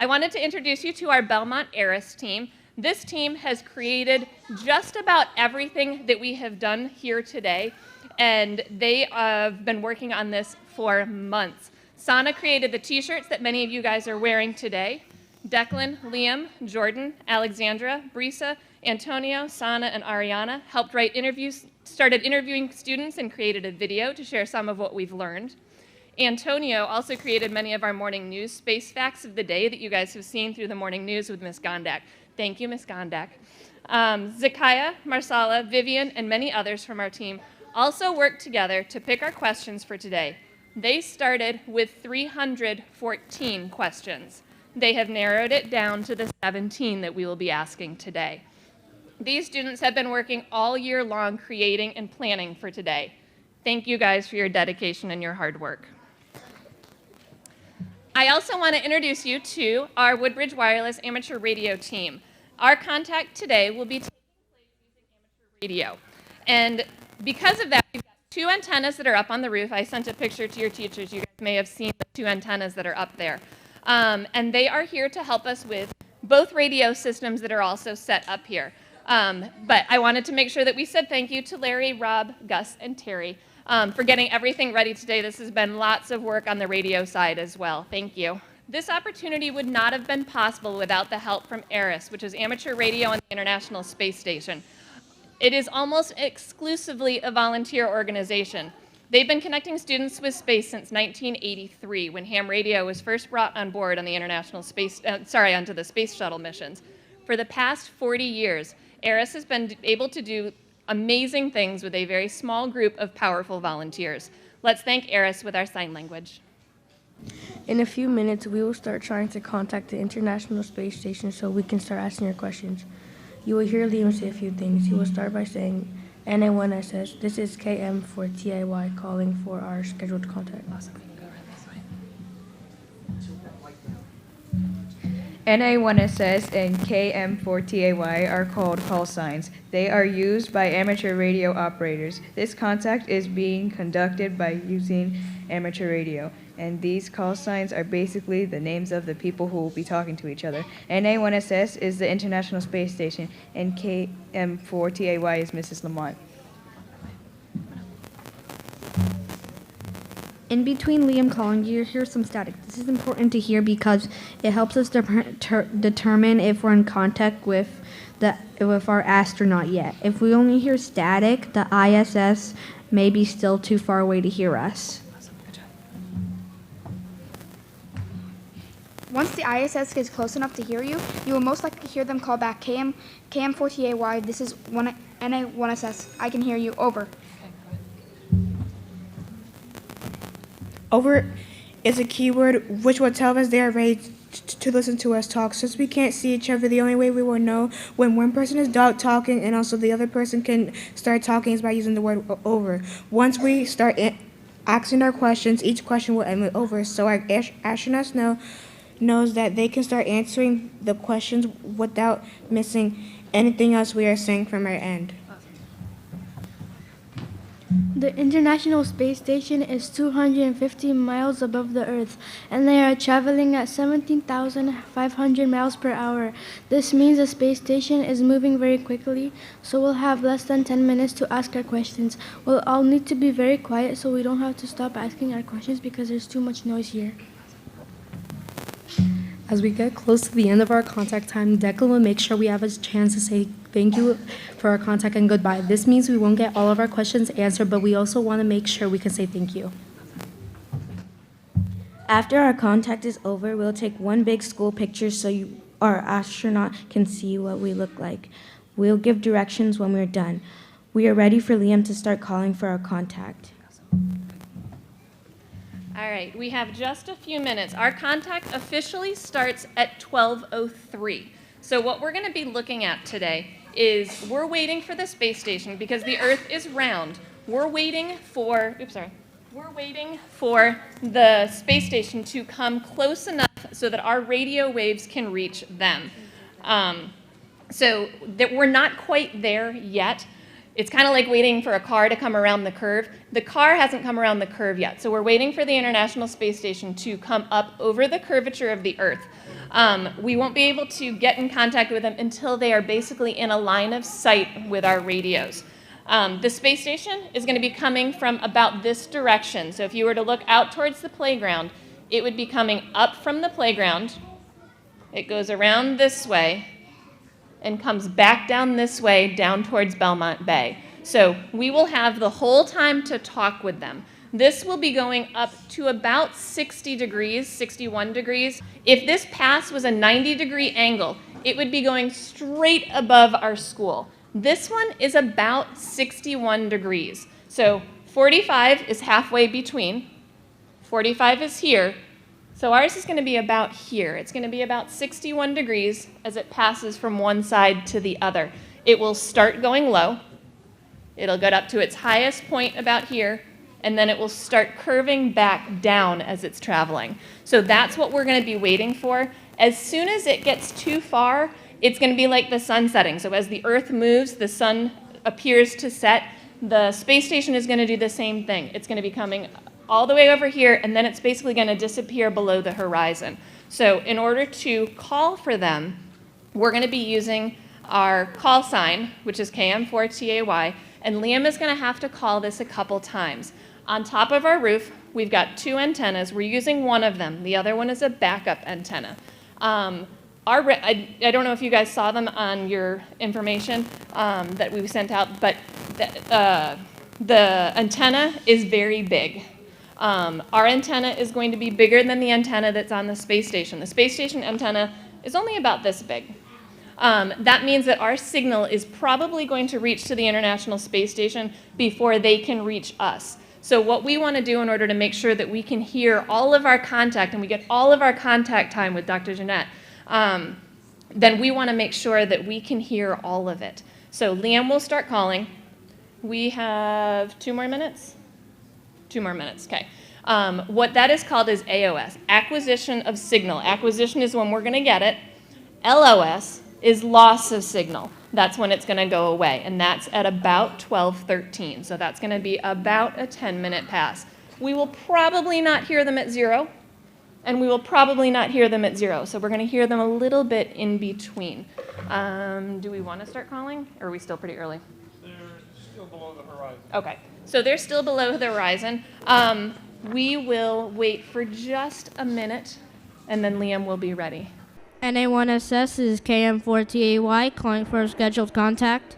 I wanted to introduce you to our Belmont ISS team. This team has created just about everything that we have done here today, and they have been working on this for months. Sana created the t-shirts that many of you guys are wearing today. Declan, Liam, Jordan, Alexandra, Brisa, Antonio, Sana, and Ariana helped write interviews, started interviewing students, and created a video to share some of what we've learned. Antonio also created many of our morning news space facts of the day that you guys have seen through the morning news with Ms. Gondak. Thank you, Ms. Gondak. Zakaya, Marsala, Vivian, and many others from our team also worked together to pick our questions for today. They started with 314 questions. They have narrowed it down to the 17 that we will be asking today. These students have been working all year long creating and planning for today. Thank you guys for your dedication and your hard work. I also want to introduce you to our Woodbridge Wireless Amateur Radio team. Our contact today will be taking place using amateur radio. And because of that, we've got 2 antennas that are up on the roof. I sent a picture to your teachers. You guys may have seen the 2 antennas that are up there. And they are here to help us with both radio systems that are also set up here. But I wanted to make sure that we said thank you to Larry, Rob, Gus, and Terry for getting everything ready today. This has been lots of work on the radio side as well. Thank you. This opportunity would not have been possible without the help from ARIS, which is Amateur Radio on the International Space Station. It is almost exclusively a volunteer organization. They've been connecting students with space since 1983, when ham radio was first brought on board on the onto the space shuttle missions. For the past 40 years, ARIS has been able to do amazing things with a very small group of powerful volunteers. Let's thank ARIS with our sign language. In a few minutes, we will start trying to contact the International Space Station so we can start asking your questions. You will hear Liam say a few things. He will start by saying, NA1SS, this is KM for TIY calling for our scheduled contact. Awesome. NA1SS and KM4TAY are called call signs. They are used by amateur radio operators. This contact is being conducted by using amateur radio, and these call signs are basically the names of the people who will be talking to each other. NA1SS is the International Space Station, and KM4TAY is Mrs. Lamont. In between Liam calling, you hear some static. This is important to hear because it helps us determine if we're in contact with our astronaut yet. If we only hear static, the ISS may be still too far away to hear us. Once the ISS gets close enough to hear you, you will most likely hear them call back KM4TAY. This is NA1SS. I can hear you. Over. Over is a keyword which will tell us they are ready to listen to us talk. Since we can't see each other, the only way we will know when one person is talking and also the other person can start talking is by using the word over. Once we start asking our questions, each question will end with over, so our astronauts knows that they can start answering the questions without missing anything else we are saying from our end. The International Space Station is 250 miles above the Earth, and they are traveling at 17,500 miles per hour. This means the space station is moving very quickly, so we'll have less than 10 minutes to ask our questions. We'll all need to be very quiet so we don't have to stop asking our questions because there's too much noise here. As we get close to the end of our contact time, Declan will make sure we have a chance to say thank you for our contact and goodbye. This means we won't get all of our questions answered, but we also want to make sure we can say thank you. After our contact is over, we'll take one big school picture so our astronaut can see what we look like. We'll give directions when we're done. We are ready for Liam to start calling for our contact. All right, we have just a few minutes. Our contact officially starts at 12:03. So what we're going to be looking at today is we're waiting for the space station because the Earth is round. We're waiting for the space station to come close enough so that our radio waves can reach them. So that we're not quite there yet. It's kind of like waiting for a car to come around the curve. The car hasn't come around the curve yet, so we're waiting for the International Space Station to come up over the curvature of the Earth. We won't be able to get in contact with them until they are basically in a line of sight with our radios. The space station is going to be coming from about this direction. So if you were to look out towards the playground, it would be coming up from the playground. It goes around this way and comes back down this way, down towards Belmont Bay. So we will have the whole time to talk with them. This will be going up to about 60 degrees, 61 degrees. If this pass was a 90-degree angle, it would be going straight above our school. This one is about 61 degrees. So 45 is halfway between. 45 is here. So ours is going to be about here. It's going to be about 61 degrees as it passes from one side to the other. It will start going low. It'll get up to its highest point about here, and then it will start curving back down as it's traveling. So that's what we're going to be waiting for. As soon as it gets too far, it's going to be like the sun setting. So as the Earth moves, the sun appears to set. The space station is going to do the same thing. It's going to be coming all the way over here, and then it's basically going to disappear below the horizon. So in order to call for them, we're going to be using our call sign, which is KM4TAY, and Liam is going to have to call this a couple times. On top of our roof, we've got two antennas. We're using one of them. The other one is a backup antenna. I don't know if you guys saw them on your information that we sent out, but the antenna is very big. Our antenna is going to be bigger than the antenna that's on the space station. The space station antenna is only about this big. That means that our signal is probably going to reach to the International Space Station before they can reach us. So what we want to do in order to make sure that we can hear all of our contact and we get all of our contact time with Dr. Jeanette, then we want to make sure that we can hear all of it. So Liam will start calling. We have 2 more minutes? 2 more minutes, okay. What that is called is AOS, acquisition of signal. Acquisition is when we're going to get it. LOS is loss of signal. That's when it's going to go away, and that's at about 12:13. So that's going to be about a 10-minute pass. We will probably not hear them at 0, and we will probably not hear them at 0. So we're going to hear them a little bit in between. Do we want to start calling, or are we still pretty early? They're still below the horizon. Okay, so they're still below the horizon. We will wait for just a minute, and then Liam will be ready. NA1SS is KM4TAY calling for a scheduled contact.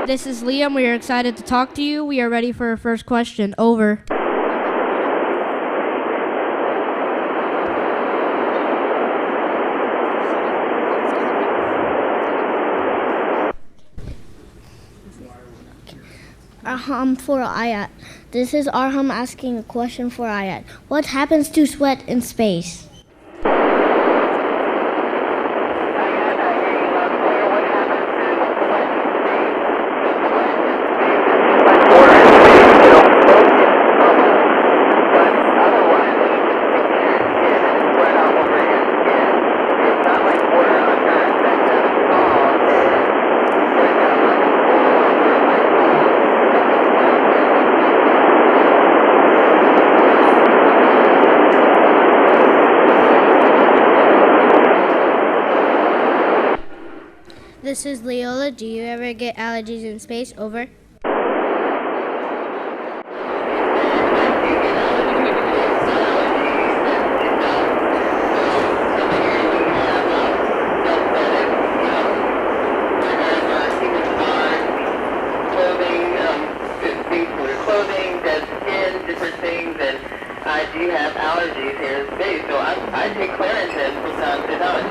This is Liam. We are excited to talk to you. We are ready for our first question. Over. For Ayat. This is Arham asking a question for Ayat. What happens to sweat in space? This is Leola. Do you ever get allergies in space? Over. Clothing, dead skin, different things, and I do have allergies here in space, so I take Claritin from time to time.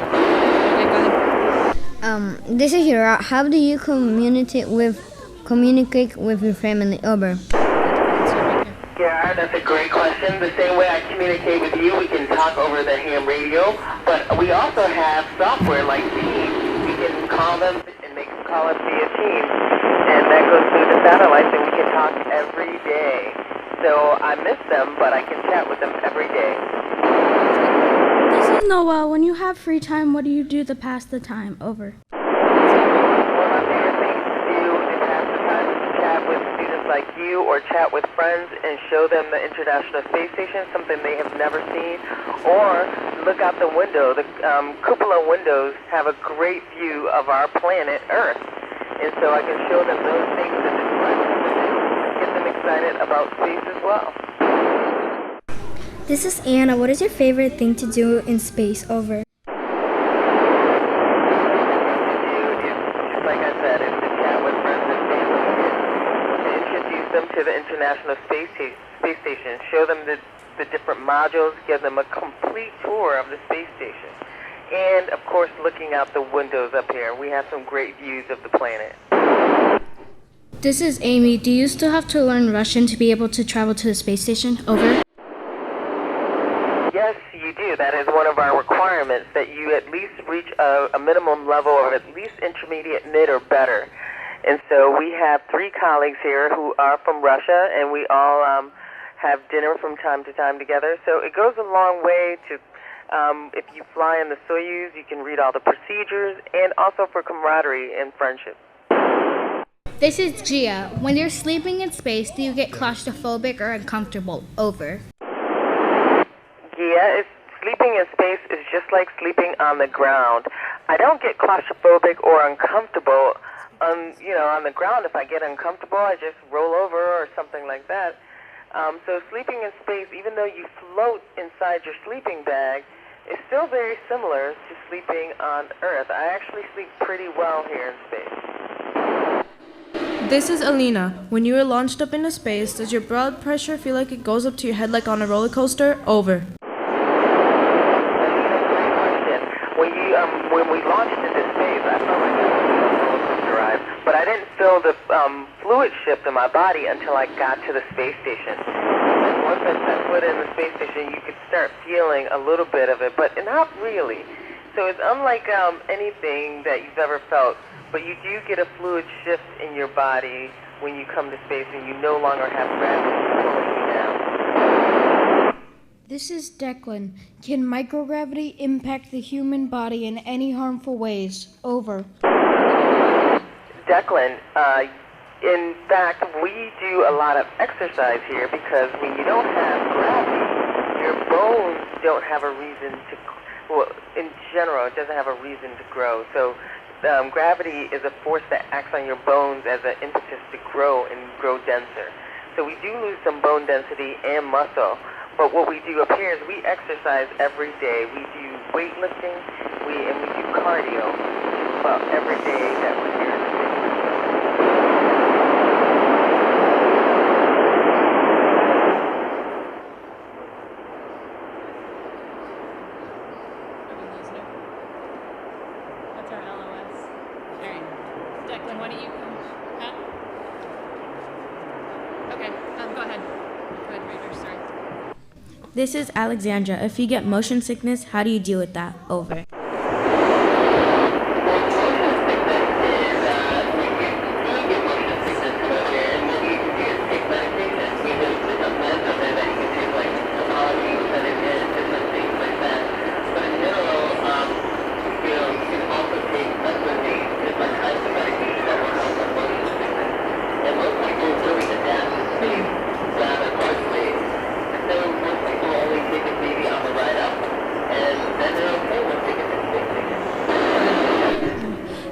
This is Hira. How do you communicate with your family? Over. Yeah, that's a great question. The same way I communicate with you, we can talk over the ham radio, but we also have software like Teams. We can call them and they can call us via Teams, and that goes through the satellites, and we can talk every day. So I miss them, but I can chat with them every day. This is Noah. When you have free time, what do you do to pass the time? Over. One of my favorite things to do to pass the time is to chat with students like you or chat with friends and show them the International Space Station, something they have never seen, or look out the window. The cupola windows have a great view of our planet, Earth. And so I can show them those things and describe them, get them excited about space as well. This is Anna. What is your favorite thing to do in space? Over. Like I said, is to chat with friends and family and to introduce them to the International Space Station, show them the different modules, give them a complete tour of the space station. And, of course, looking out the windows up here. We have some great views of the planet. This is Amy. Do you still have to learn Russian to be able to travel to the space station? Over. Yes, you do. That is one of our requirements, that you at least reach a minimum level of at least intermediate mid or better. And so we have 3 colleagues here who are from Russia, and we all have dinner from time to time together. So it goes a long way to, if you fly in the Soyuz, you can read all the procedures, and also for camaraderie and friendship. This is Gia. When you're sleeping in space, do you get claustrophobic or uncomfortable? Over. Yeah, sleeping in space is just like sleeping on the ground. I don't get claustrophobic or uncomfortable on the ground. If I get uncomfortable, I just roll over or something like that. So sleeping in space, even though you float inside your sleeping bag, is still very similar to sleeping on Earth. I actually sleep pretty well here in space. This is Alina. When you are launched up into space, does your blood pressure feel like it goes up to your head like on a roller coaster? Over. When we launched into space, I felt like I was on a roller coaster ride, but I didn't feel the fluid shift in my body until I got to the space station. And once I set foot in the space station, you could start feeling a little bit of it, but not really. So it's unlike anything that you've ever felt, but you do get a fluid shift in your body when you come to space, and you no longer have gravity pulling you down. This is Declan. Can microgravity impact the human body in any harmful ways? Over. Declan, in fact, we do a lot of exercise here because when you don't have gravity, your bones don't have a reason to, well, in general, it doesn't have a reason to grow. So gravity is a force that acts on your bones as an impetus to grow and grow denser. So we do lose some bone density and muscle. But what we do up here is we exercise every day. We do weightlifting, and we do cardio just about every day that we're here in the city. That's our LOS. All right. Declan, why don't you come? Huh? Okay, go ahead. Go ahead, reader, sorry. This is Alexandra. If you get motion sickness, how do you deal with that? Over.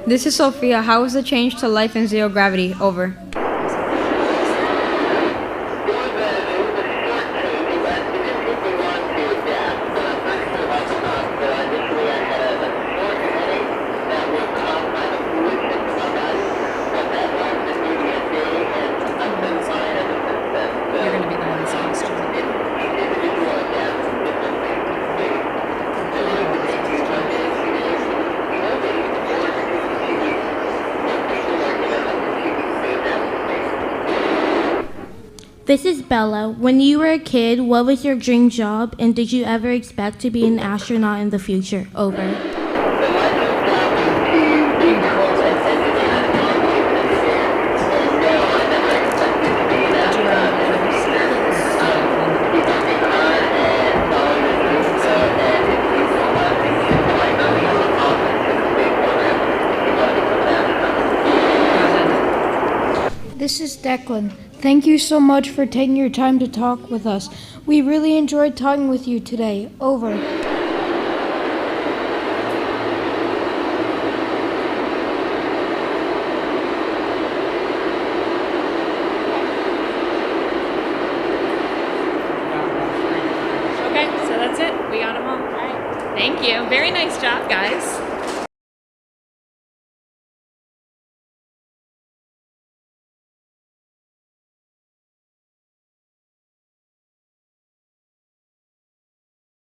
This is Sophia. How was the change to life in zero gravity? Over. This is Bella. When you were a kid, what was your dream job, and did you ever expect to be an astronaut in the future? Over. This is Declan, thank you so much for taking your time to talk with us. We really enjoyed talking with you today. Over. Okay, so that's it. We got them all. All right. Thank you. Very nice job, guys.